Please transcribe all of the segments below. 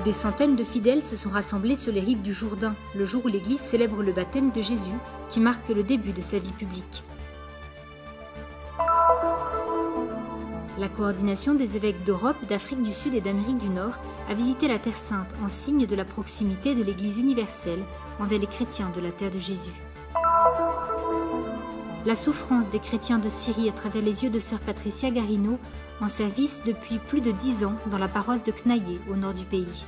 Des centaines de fidèles se sont rassemblés sur les rives du Jourdain, le jour où l'Église célèbre le baptême de Jésus, qui marque le début de sa vie publique. La coordination des évêques d'Europe, d'Afrique du Sud et d'Amérique du Nord a visité la Terre Sainte en signe de la proximité de l'Église universelle envers les chrétiens de la terre de Jésus. La souffrance des chrétiens de Syrie à travers les yeux de sœur Patricia Garino, en service depuis plus de 10 ans dans la paroisse de Knaïé, au nord du pays.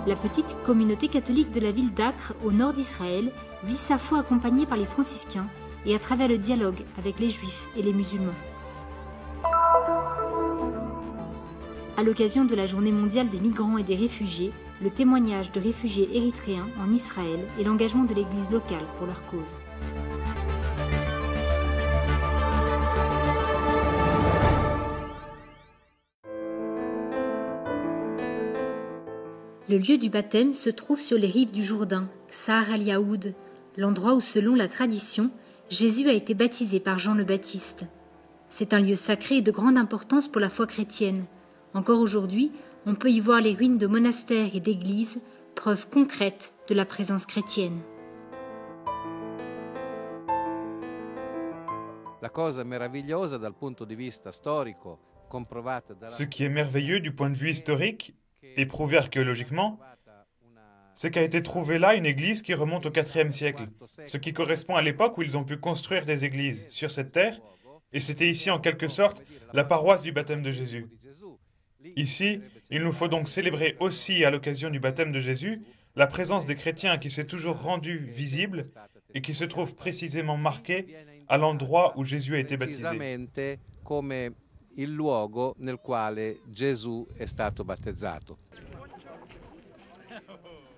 La petite communauté catholique de la ville d'Acre, au nord d'Israël, vit sa foi accompagnée par les franciscains et à travers le dialogue avec les juifs et les musulmans. À l'occasion de la Journée mondiale des migrants et des réfugiés, le témoignage de réfugiés érythréens en Israël et l'engagement de l'Église locale pour leur cause. Le lieu du baptême se trouve sur les rives du Jourdain, Ksar al-Yaoud, l'endroit où, selon la tradition, Jésus a été baptisé par Jean le Baptiste. C'est un lieu sacré et de grande importance pour la foi chrétienne. Encore aujourd'hui, on peut y voir les ruines de monastères et d'églises, preuve concrète de la présence chrétienne. Ce qui est merveilleux du point de vue historique et prouvé archéologiquement, c'est qu'a été trouvée là une église qui remonte au IVe siècle, ce qui correspond à l'époque où ils ont pu construire des églises sur cette terre, et c'était ici en quelque sorte la paroisse du baptême de Jésus. Ici, il nous faut donc célébrer aussi à l'occasion du baptême de Jésus la présence des chrétiens qui s'est toujours rendue visible et qui se trouve précisément marquée à l'endroit où Jésus a été baptisé.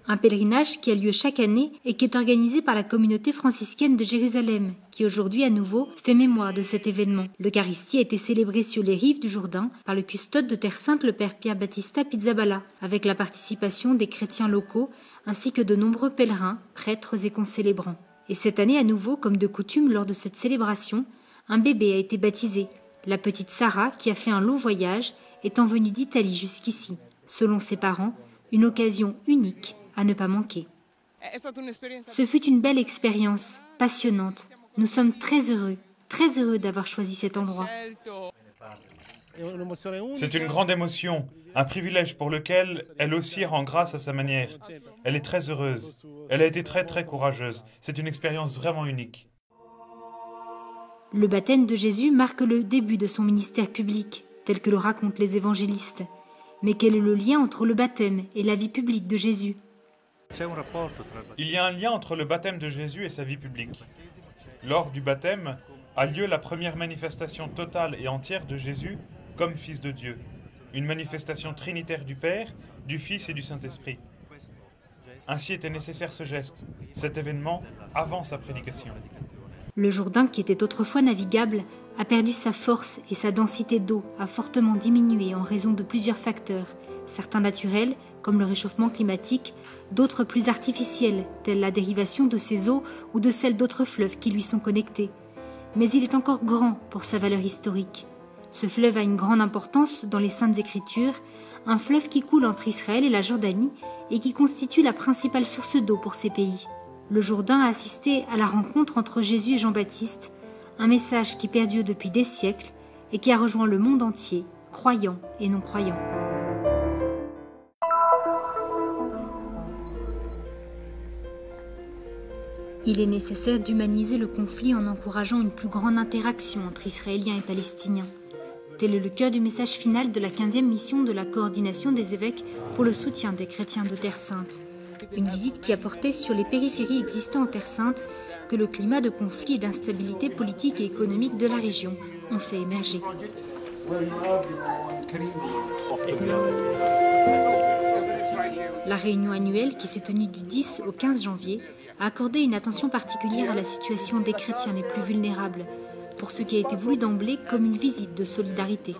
Un pèlerinage qui a lieu chaque année et qui est organisé par la communauté franciscaine de Jérusalem, qui aujourd'hui à nouveau fait mémoire de cet événement. L'Eucharistie a été célébrée sur les rives du Jourdain par le custode de Terre Sainte, le père Pierre Battista Pizzaballa, avec la participation des chrétiens locaux ainsi que de nombreux pèlerins, prêtres et concélébrants. Et cette année à nouveau, comme de coutume lors de cette célébration, un bébé a été baptisé, la petite Sarah qui a fait un long voyage étant venue d'Italie jusqu'ici. Selon ses parents, une occasion unique à ne pas manquer. Ce fut une belle expérience, passionnante. Nous sommes très heureux d'avoir choisi cet endroit. C'est une grande émotion, un privilège pour lequel elle aussi rend grâce à sa manière. Elle est très heureuse. Elle a été très courageuse. C'est une expérience vraiment unique. Le baptême de Jésus marque le début de son ministère public, tel que le racontent les évangélistes. Mais quel est le lien entre le baptême et la vie publique de Jésus ? Il y a un lien entre le baptême de Jésus et sa vie publique. Lors du baptême a lieu la première manifestation totale et entière de Jésus comme Fils de Dieu. Une manifestation trinitaire du Père, du Fils et du Saint-Esprit. Ainsi était nécessaire ce geste, cet événement avant sa prédication. Le Jourdain, qui était autrefois navigable, a perdu sa force et sa densité d'eau a fortement diminué en raison de plusieurs facteurs, certains naturels, comme le réchauffement climatique, d'autres plus artificiels, tels la dérivation de ses eaux ou de celles d'autres fleuves qui lui sont connectés. Mais il est encore grand pour sa valeur historique. Ce fleuve a une grande importance dans les Saintes Écritures, un fleuve qui coule entre Israël et la Jordanie et qui constitue la principale source d'eau pour ces pays. Le Jourdain a assisté à la rencontre entre Jésus et Jean-Baptiste, un message qui perdure depuis des siècles et qui a rejoint le monde entier, croyants et non-croyants. Il est nécessaire d'humaniser le conflit en encourageant une plus grande interaction entre Israéliens et Palestiniens. Tel est le cœur du message final de la 15e mission de la coordination des évêques pour le soutien des chrétiens de Terre Sainte. Une visite qui a porté sur les périphéries existant en Terre Sainte que le climat de conflit et d'instabilité politique et économique de la région ont fait émerger. La réunion annuelle qui s'est tenue du 10 au 15 janvier a accordé une attention particulière à la situation des chrétiens les plus vulnérables, pour ce qui a été voulu d'emblée comme une visite de solidarité.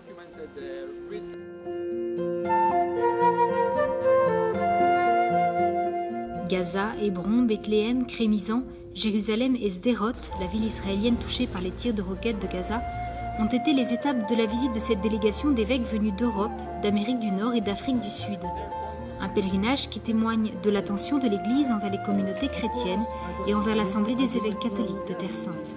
Gaza, Hébron, Bethléem, Crémisan, Jérusalem et Sderot, la ville israélienne touchée par les tirs de roquettes de Gaza, ont été les étapes de la visite de cette délégation d'évêques venus d'Europe, d'Amérique du Nord et d'Afrique du Sud. Un pèlerinage qui témoigne de l'attention de l'Église envers les communautés chrétiennes et envers l'Assemblée des évêques catholiques de Terre Sainte.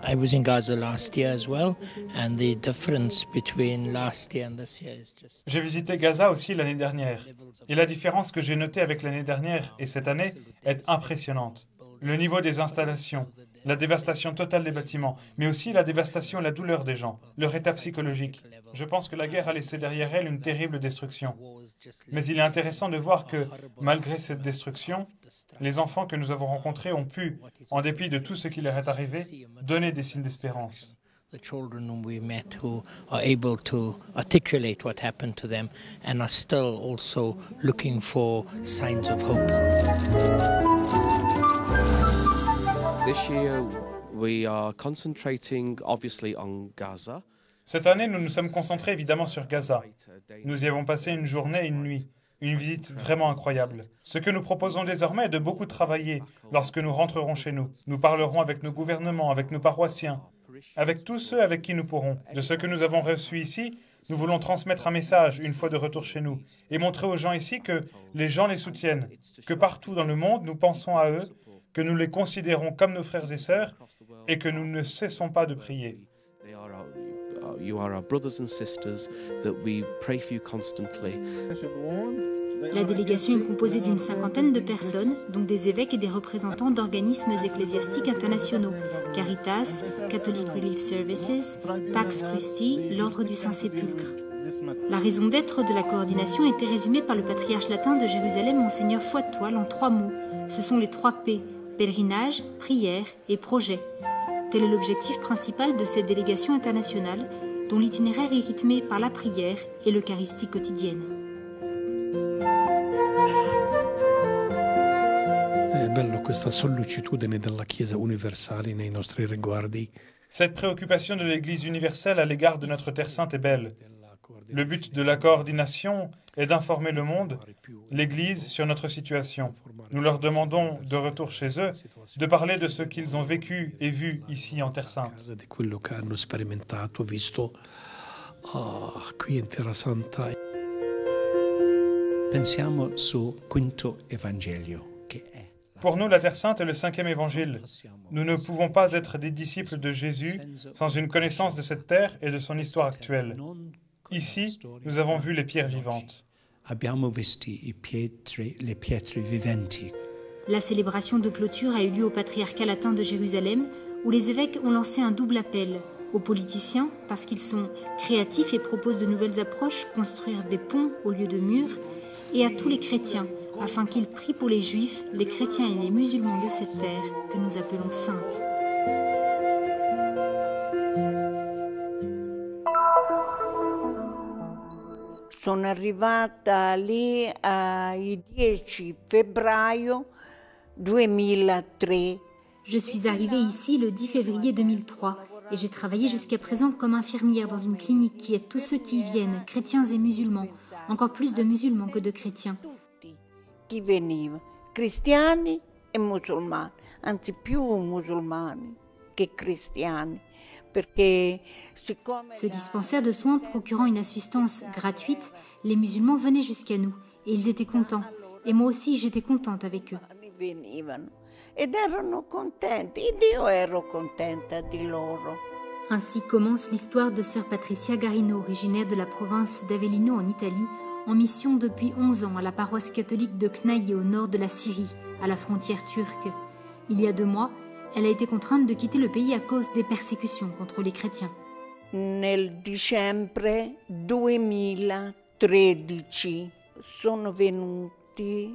I was in Gaza last year as well, and the difference between last year and this year is just... J'ai visité Gaza aussi l'année dernière. Et la différence que j'ai notée avec l'année dernière et cette année est impressionnante. Le niveau des installations, la dévastation totale des bâtiments, mais aussi la dévastation et la douleur des gens, leur état psychologique. Je pense que la guerre a laissé derrière elle une terrible destruction. Mais il est intéressant de voir que, malgré cette destruction, les enfants que nous avons rencontrés ont pu, en dépit de tout ce qui leur est arrivé, donner des signes d'espérance. The children whom we met who are able to articulate what happened to them and are still also looking for signs of hope. This year we are concentrating obviously on Gaza. Cette année, nous nous sommes concentrés évidemment sur Gaza. Nous y avons passé une journée et une nuit. Une visite vraiment incroyable. Ce que nous proposons désormais est de beaucoup travailler lorsque nous rentrerons chez nous. Nous parlerons avec nos gouvernements, avec nos paroissiens, avec tous ceux avec qui nous pourrons. De ce que nous avons reçu ici, nous voulons transmettre un message une fois de retour chez nous et montrer aux gens ici que les gens les soutiennent, que partout dans le monde, nous pensons à eux, que nous les considérons comme nos frères et sœurs et que nous ne cessons pas de prier. You are our brothers and sisters that we pray for you constantly. La délégation est composée d'une 50aine de personnes, dont des évêques et des représentants d'organismes ecclésiastiques internationaux, Caritas, Catholic Relief Services, Pax Christi, l'Ordre du Saint-Sépulcre. La raison d'être de la coordination était résumée par le patriarche latin de Jérusalem, Monseigneur Foix-de-Toile, en 3 mots. Ce sont les 3 P, pèlerinage, prière et projet. Tel est l'objectif principal de cette délégation internationale, dont l'itinéraire est rythmé par la prière et l'Eucharistie quotidienne. È bello questa sollecitudine della Chiesa universale nei nostri riguardi. Cette préoccupation de l'Église universelle à l'égard de notre Terre Sainte est belle. Le but de la coordination est d'informer le monde, l'Église, sur notre situation. Nous leur demandons, de retour chez eux, de parler de ce qu'ils ont vécu et vu ici en Terre Sainte. Di quello che hanno sperimentato, visto qui in Terra Santa. Pensiamo sul quinto Evangelio, che è. Pour nous, la Terre Sainte est le 5e évangile. Nous ne pouvons pas être des disciples de Jésus sans une connaissance de cette terre et de son histoire actuelle. Ici, nous avons vu les pierres vivantes. Abbiamo visti le pietre viventi. La célébration de clôture a eu lieu au patriarcat latin de Jérusalem, où les évêques ont lancé un double appel. Aux politiciens, parce qu'ils sont créatifs et proposent de nouvelles approches, construire des ponts au lieu de murs, et à tous les chrétiens, afin qu'ils prient pour les juifs, les chrétiens et les musulmans de cette terre que nous appelons sainte. Sono arrivata lì il 10 febbraio 2003. Je suis arrivée ici le 10 février 2003 et j'ai travaillé jusqu'à présent comme infirmière dans une clinique qui aide tous ceux qui y viennent, chrétiens et musulmans, encore plus de musulmans que de chrétiens. Chi veniva, cristiani e musulmani, anzi più musulmani che cristiani. Ce dispensaire de soins procurant une assistance gratuite, les musulmans venaient jusqu'à nous et ils étaient contents. Et moi aussi, j'étais contente avec eux. Ainsi commence l'histoire de sœur Patricia Garino, originaire de la province d'Avellino en Italie, en mission depuis 11 ans à la paroisse catholique de Knaïe au nord de la Syrie, à la frontière turque. Il y a 2 mois, elle a été contrainte de quitter le pays à cause des persécutions contre les chrétiens. Nel dicembre 2013 sono venuti.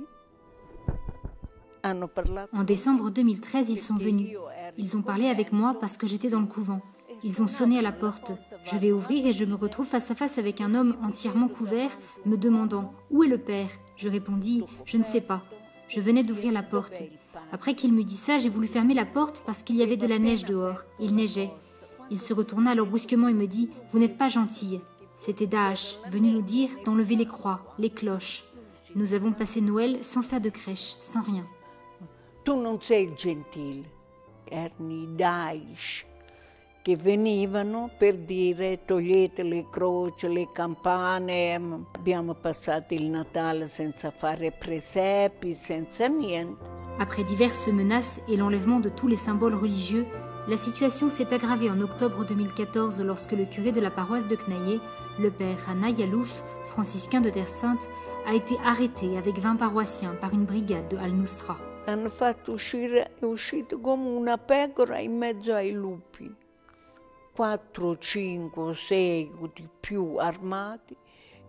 En décembre 2013, ils sont venus. Ils ont parlé avec moi parce que j'étais dans le couvent. Ils ont sonné à la porte. Je vais ouvrir et je me retrouve face à face avec un homme entièrement couvert, me demandant « Où est le père ?» Je répondis « Je ne sais pas ». Je venais d'ouvrir la porte. Après qu'il m'eut dit ça, j'ai voulu fermer la porte parce qu'il y avait de la neige dehors. Il neigeait. Il se retourna alors brusquement et me dit « Vous n'êtes pas gentille ». C'était Daesh, venu nous dire d'enlever les croix, les cloches. Nous avons passé Noël sans faire de crèche, sans rien. Tu non sei gentile. erano i Daesh che venivano per dire togliete le croci, le campane. Abbiamo passato il Natale senza fare presepi, senza niente. Après diverses menaces et l'enlèvement de tous les symboles religieux, la situation s'est aggravée en octobre 2014 lorsque le curé de la paroisse de Knaïe, le père Hana Yalouf, franciscain de Terre Sainte, a été arrêté avec 20 paroissiens par une brigade de Al-Nusra. Hanno fatto uscire, è uscito come una pecora in mezzo ai lupi. 4, 5, 6 o di più armati.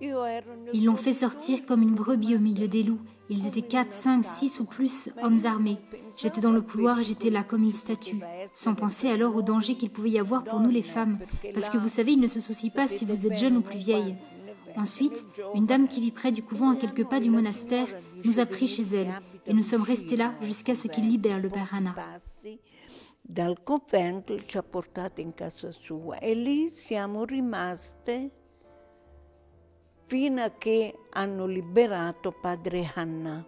Ils l'ont fait sortir comme une brebis au milieu des loups. Ils étaient 4, 5, 6 ou plus hommes armés. J'étais dans le couloir et j'étais là comme une statue, sans penser alors au danger qu'il pouvait y avoir pour nous les femmes. Parce que vous savez, ils ne se soucient pas si vous êtes jeune ou plus vieille. Ensuite, une dame qui vit près du couvent à quelques pas du monastère nous a pris chez elle. Et nous sommes restés là jusqu'à ce qu'il libère le père Hana. Dal convento ci ha portato in casa sua e lì siamo rimaste fino a che hanno liberato padre Hana.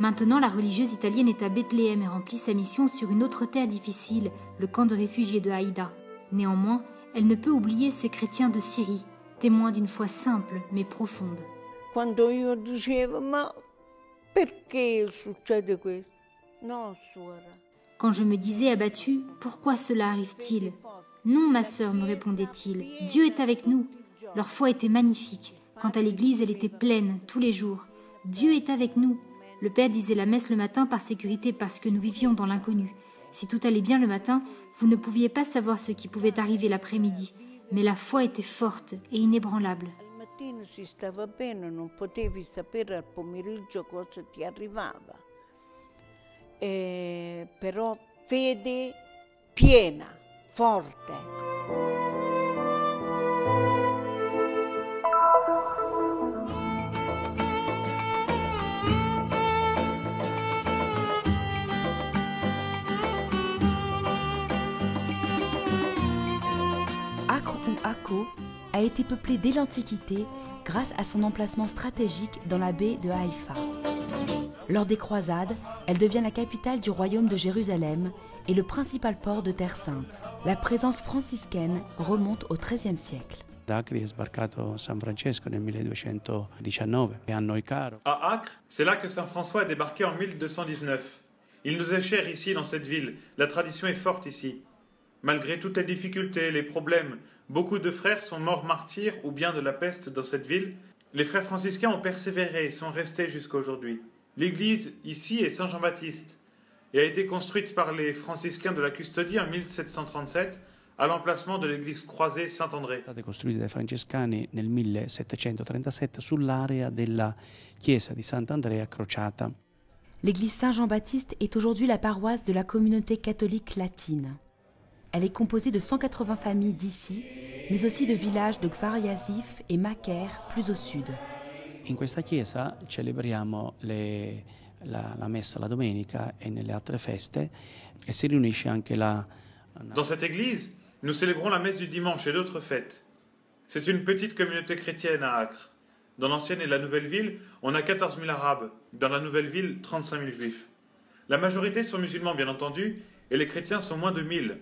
Maintenant, la religieuse italienne est à Bethléem et remplit sa mission sur une autre terre difficile, le camp de réfugiés de Haïda. Néanmoins, elle ne peut oublier ces chrétiens de Syrie, témoins d'une foi simple mais profonde. Quando io dicevo, ma perché succede questo? No, suora. Quand je me disais abattue, pourquoi cela arrive-t-il? Non, ma sœur, me répondait-il, Dieu est avec nous. Leur foi était magnifique. Quant à l'église, elle était pleine, tous les jours. Dieu est avec nous. Le père disait la messe le matin par sécurité parce que nous vivions dans l'inconnu. Si tout allait bien le matin, vous ne pouviez pas savoir ce qui pouvait arriver l'après-midi. Mais la foi était forte et inébranlable. Al mattino si stava bene, non potevi sapere al pomeriggio cosa ti arrivava. Però fede piena, forte. Acre ou Akko a été peuplée dès l'Antiquité grâce à son emplacement stratégique dans la baie de Haïfa. Lors des croisades, elle devient la capitale du royaume de Jérusalem et le principal port de Terre Sainte. La présence franciscaine remonte au XIIIe siècle. Acre è sbarcato San Francesco nel 1219 e a noi caro. À Acre, c'est là que Saint François est débarqué en 1219. Il nous est cher ici, dans cette ville. La tradition est forte ici. Malgré toutes les difficultés, les problèmes, beaucoup de frères sont morts martyrs ou bien de la peste dans cette ville. Les frères franciscains ont persévéré et sont restés jusqu'à aujourd'hui. L'église ici est Saint-Jean-Baptiste et a été construite par les franciscains de la Custodie en 1737 à l'emplacement de l'église croisée Saint-André. È stata costruita dai francescani nel 1737 sull'area della chiesa di Sant'Andrea Crociata. L'église Saint-Jean-Baptiste est aujourd'hui la paroisse de la communauté catholique latine. Elle est composée de 180 familles d'ici, mais aussi de villages de Gvar-Yazif et Macaire, plus au sud. In questa chiesa celebriamo la messa la domenica e nelle altre feste e si riunisce anche la... Dans cette église, nous célébrons la messe du dimanche et d'autres fêtes. C'est une petite communauté chrétienne à Acre. Dans l'ancienne et la nouvelle ville, on a 14 000 arabes. Dans la nouvelle ville, 35 000 juifs. La majorité sont musulmans, bien entendu, et les chrétiens sont moins de 1000.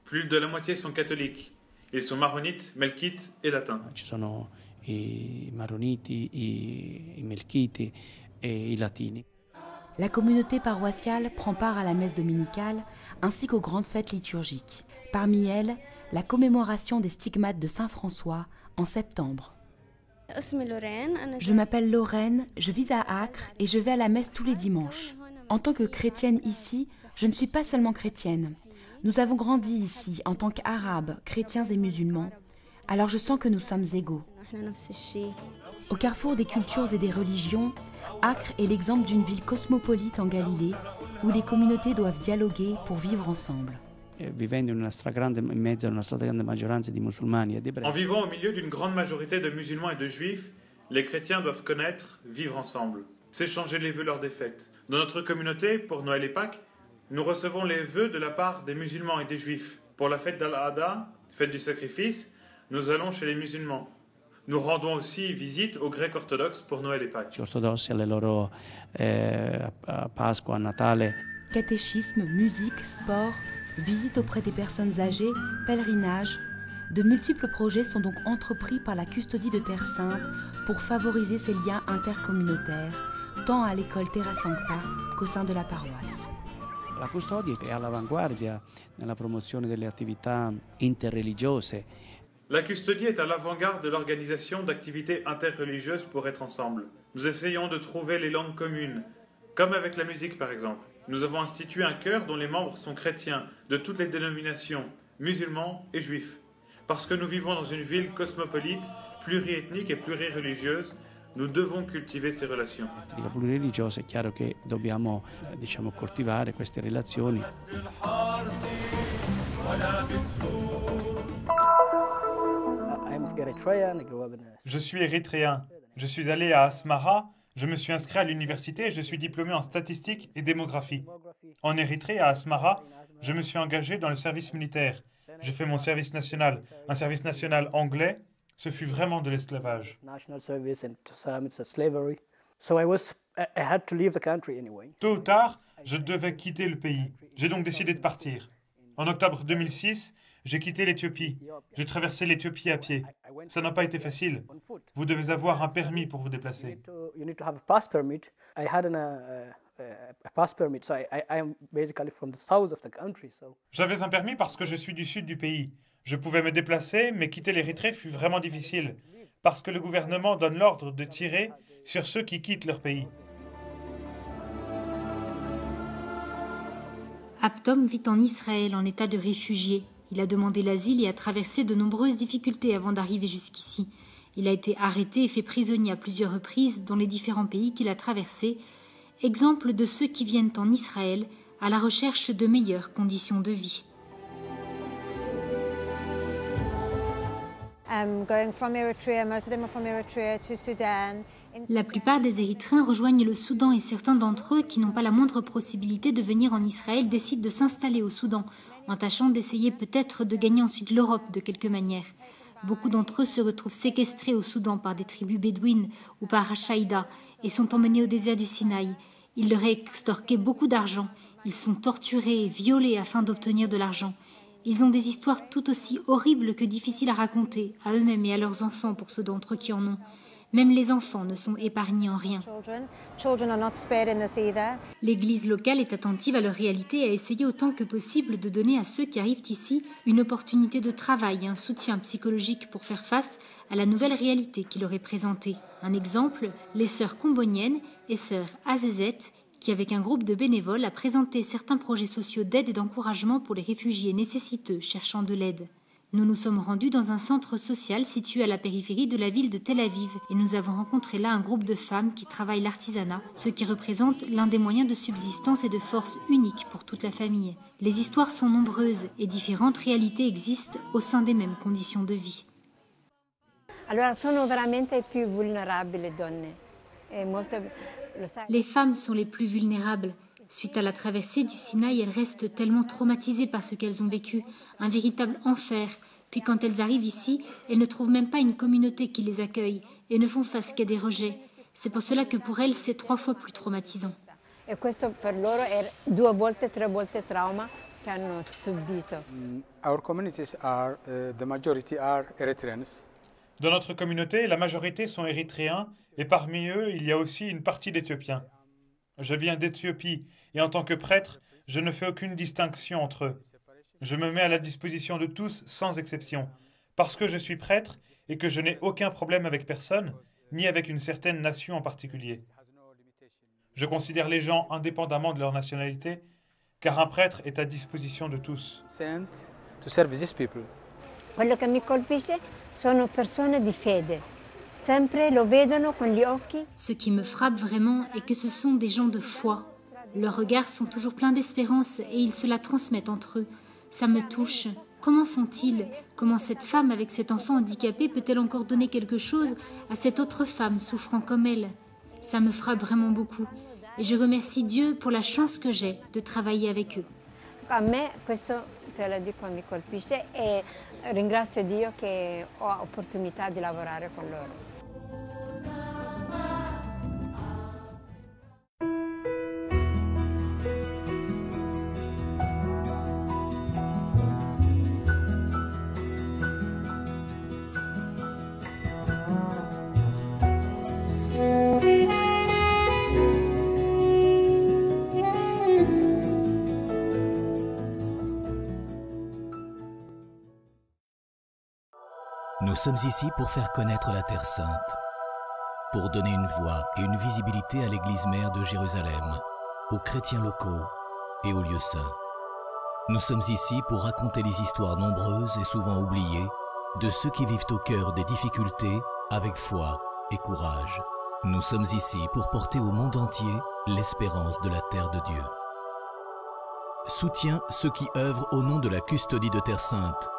Plus de la moitié sont catholiques. Ils sont maronites, melkites et latins. Ci sono i maroniti, i melchiti e i latini. La communauté paroissiale prend part à la messe dominicale ainsi qu'aux grandes fêtes liturgiques. Parmi elles, la commémoration des stigmates de Saint François en septembre. Je m'appelle Lorraine, je vis à Acre et je vais à la messe tous les dimanches. En tant que chrétienne ici, je ne suis pas seulement chrétienne. Nous avons grandi ici en tant qu'Arabes, chrétiens et musulmans, alors je sens que nous sommes égaux. Au carrefour des cultures et des religions, Acre est l'exemple d'une ville cosmopolite en Galilée où les communautés doivent dialoguer pour vivre ensemble. Vivendo in mezzo a una stragrande maggioranza di musulmani ed ebrei. En vivant au milieu d'une grande majorité de musulmans et de juifs, les chrétiens doivent connaître, vivre ensemble, s'échanger les vœux lors des fêtes. Dans notre communauté, pour Noël et Pâques, nous recevons les vœux de la part des musulmans et des juifs. Pour la fête d'Al-Adha, fête du sacrifice, nous allons chez les musulmans. Nous rendons aussi visite aux Grecs orthodoxes pour Noël et Pâques. Gli ortodossi alle loro a Pasqua, a Natale. Catéchisme, musique, sport, visite auprès des personnes âgées, pèlerinage. De multiples projets sont donc entrepris par la custodie de Terre Sainte pour favoriser ces liens intercommunautaires, tant à l'école Terra Sancta qu'au sein de la paroisse. La custodia è all'avanguardia nella promozione delle attività interreligiose. La custodie est à l'avant-garde de l'organisation d'activités interreligieuses pour être ensemble. Nous essayons de trouver les langues communes, comme avec la musique par exemple. Nous avons institué un chœur dont les membres sont chrétiens, de toutes les dénominations, musulmans et juifs. Parce que nous vivons dans une ville cosmopolite, pluriethnique et plurireligieuse, nous devons cultiver ces relations. Plurireligiosa, è chiaro che dobbiamo coltivare queste relazioni. Je suis érythréen. Je suis allé à Asmara, je me suis inscrit à l'université et je suis diplômé en statistique et démographie. En Érythrée, à Asmara, je me suis engagé dans le service militaire. J'ai fait mon service national, un service national anglais. Ce fut vraiment de l'esclavage. Tôt ou tard, je devais quitter le pays. J'ai donc décidé de partir. En octobre 2006, j'ai quitté l'Éthiopie. J'ai traversé l'Éthiopie à pied. Ça n'a pas été facile. Vous devez avoir un permis pour vous déplacer. J'avais un permis parce que je suis du sud du pays. Je pouvais me déplacer, mais quitter l'Érythrée fut vraiment difficile, parce que le gouvernement donne l'ordre de tirer sur ceux qui quittent leur pays. Abtom vit en Israël en état de réfugié. Il a demandé l'asile et a traversé de nombreuses difficultés avant d'arriver jusqu'ici. Il a été arrêté et fait prisonnier à plusieurs reprises dans les différents pays qu'il a traversés, exemple de ceux qui viennent en Israël à la recherche de meilleures conditions de vie. La plupart des Érythréens rejoignent le Soudan et certains d'entre eux qui n'ont pas la moindre possibilité de venir en Israël décident de s'installer au Soudan, en tâchant d'essayer peut-être de gagner ensuite l'Europe de quelque manière. Beaucoup d'entre eux se retrouvent séquestrés au Soudan par des tribus bédouines ou par Al-Qaïda et sont emmenés au désert du Sinaï. Ils leur extorquent beaucoup d'argent. Ils sont torturés et violés afin d'obtenir de l'argent. Ils ont des histoires tout aussi horribles que difficiles à raconter, à eux-mêmes et à leurs enfants pour ceux d'entre eux qui en ont. Même les enfants ne sont épargnés en rien. L'Église locale est attentive à leur réalité et a essayé autant que possible de donner à ceux qui arrivent ici une opportunité de travail et un soutien psychologique pour faire face à la nouvelle réalité qui leur est présentée. Un exemple, les sœurs comboniennes et sœurs Azézet, qui avec un groupe de bénévoles a présenté certains projets sociaux d'aide et d'encouragement pour les réfugiés nécessiteux cherchant de l'aide. Nous nous sommes rendus dans un centre social situé à la périphérie de la ville de Tel Aviv et nous avons rencontré là un groupe de femmes qui travaillent l'artisanat, ce qui représente l'un des moyens de subsistance et de force unique pour toute la famille. Les histoires sont nombreuses et différentes réalités existent au sein des mêmes conditions de vie. Les femmes sont les plus vulnérables. Suite à la traversée du Sinaï, elles restent tellement traumatisées par ce qu'elles ont vécu, un véritable enfer. Puis quand elles arrivent ici, elles ne trouvent même pas une communauté qui les accueille et ne font face qu'à des rejets. C'est pour cela que pour elles, c'est 3 fois plus traumatisant. Dans notre communauté, la majorité sont érythréens et parmi eux, il y a aussi une partie d'Éthiopiens. Je viens d'Éthiopie et en tant que prêtre, je ne fais aucune distinction entre eux. Je me mets à la disposition de tous sans exception, parce que je suis prêtre et que je n'ai aucun problème avec personne, ni avec une certaine nation en particulier. Je considère les gens indépendamment de leur nationalité, car un prêtre est à disposition de tous. Quello che mi colpisce sono persone di fede. Ce qui me frappe vraiment est que ce sont des gens de foi. Leurs regards sont toujours pleins d'espérance et ils se la transmettent entre eux. Ça me touche. Comment font-ils? Comment cette femme avec cet enfant handicapé peut-elle encore donner quelque chose à cette autre femme souffrant comme elle? Ça me frappe vraiment beaucoup. Et je remercie Dieu pour la chance que j'ai de travailler avec eux. A me questo te lo dico mi colpisce e ringrazio Dio che ho l'opportunità di lavorare con loro. Nous sommes ici pour faire connaître la Terre Sainte, pour donner une voix et une visibilité à l'Église mère de Jérusalem, aux chrétiens locaux et aux lieux saints. Nous sommes ici pour raconter les histoires nombreuses et souvent oubliées de ceux qui vivent au cœur des difficultés avec foi et courage. Nous sommes ici pour porter au monde entier l'espérance de la terre de Dieu. Soutiens ceux qui œuvrent au nom de la custodie de Terre Sainte